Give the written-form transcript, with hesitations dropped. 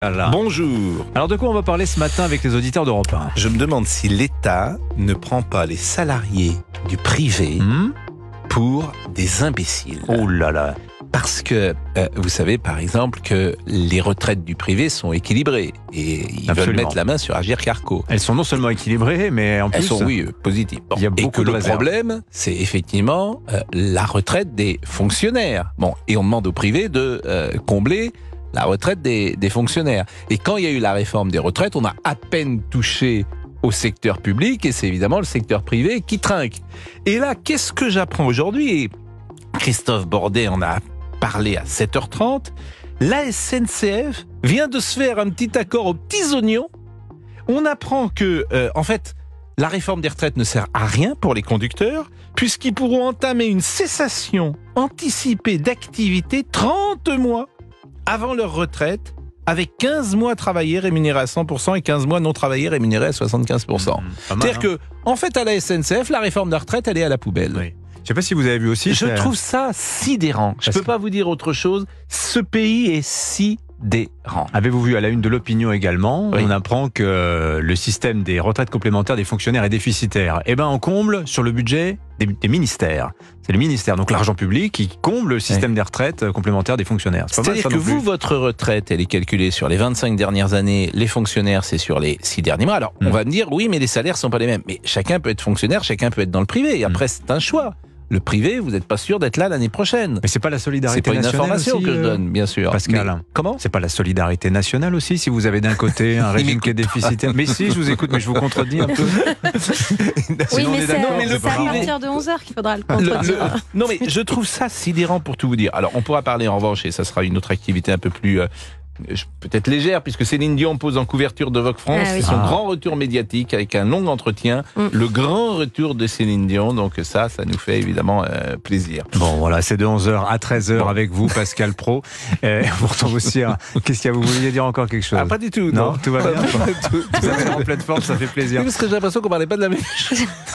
Voilà. Bonjour. Alors de quoi on va parler ce matin avec les auditeurs d'Europe 1? Je me demande si l'État ne prend pas les salariés du privé pour des imbéciles. Oh là là. Parce que vous savez par exemple que les retraites du privé sont équilibrées et ils veulent Absolument. mettre la main sur Agir Carco. Elles sont non seulement équilibrées, mais en plus... Elles sont, oui, positives. Bon. Il y a Et beaucoup que de le réserves. problème, c'est effectivement la retraite des fonctionnaires. Bon, et on demande au privé de combler la retraite des fonctionnaires. Et quand il y a eu la réforme des retraites, on a à peine touché au secteur public et c'est évidemment le secteur privé qui trinque. Et là, qu'est-ce que j'apprends aujourd'hui? Et Christophe Bordet en a parlé à 7h30. La SNCF vient de se faire un petit accord aux petits oignons. On apprend que, en fait, la réforme des retraites ne sert à rien pour les conducteurs, puisqu'ils pourront entamer une cessation anticipée d'activité 30 mois avant leur retraite, avec 15 mois travaillés rémunérés à 100% et 15 mois non travaillés rémunérés à 75%. C'est-à-dire que, en fait, à la SNCF, la réforme de la retraite, elle est à la poubelle. Oui. Je ne sais pas si vous avez vu aussi... Je trouve ça sidérant. Je ne peux pas vous dire autre chose. Ce pays est sidérant. Avez-vous vu à la une de l'opinion également, Oui. on apprend que le système des retraites complémentaires des fonctionnaires est déficitaire. Eh ben, on comble sur le budget des ministères. C'est le ministère, donc l'argent public, qui comble le système des retraites complémentaires des fonctionnaires. C'est pas mal, C'est-à-dire ça, que non plus. vous, votre retraite, elle est calculée sur les 25 dernières années, les fonctionnaires, c'est sur les 6 derniers mois. Alors, on va me dire, oui, mais les salaires sont pas les mêmes. Mais chacun peut être fonctionnaire, chacun peut être dans le privé. Et après, c'est un choix. Le privé, vous n'êtes pas sûr d'être là l'année prochaine. Mais c'est pas la C'est solidarité pas une nationale information aussi, que je donne, bien sûr. Pascal. Mais comment? C'est pas la solidarité nationale aussi, si vous avez d'un côté un régime qui est déficitaire. Mais si, je vous écoute, mais je vous contredis un peu. Oui, on mais est c'est d'accord, à, c'est c'est pas à grave. partir de 11h qu'il faudra le contredire. Non, mais je trouve ça sidérant pour tout vous dire. Alors, on pourra parler en revanche, et ça sera une autre activité un peu plus peut-être légère, puisque Céline Dion pose en couverture de Vogue France. Ah oui. C'est son grand retour médiatique avec un long entretien. Le grand retour de Céline Dion. Donc ça nous fait évidemment plaisir. Bon, voilà, c'est de 11h à 13h Bon. avec vous, Pascal Pro. On retrouve aussi qu'est-ce qu'il y a, vous vouliez dire encore quelque chose? Ah, pas du tout, Non, non. tout va bien. Pas du tout. Vous avez en pleine forme, ça fait plaisir. Oui, parce que j'ai l'impression qu'on parlait pas de la même chose.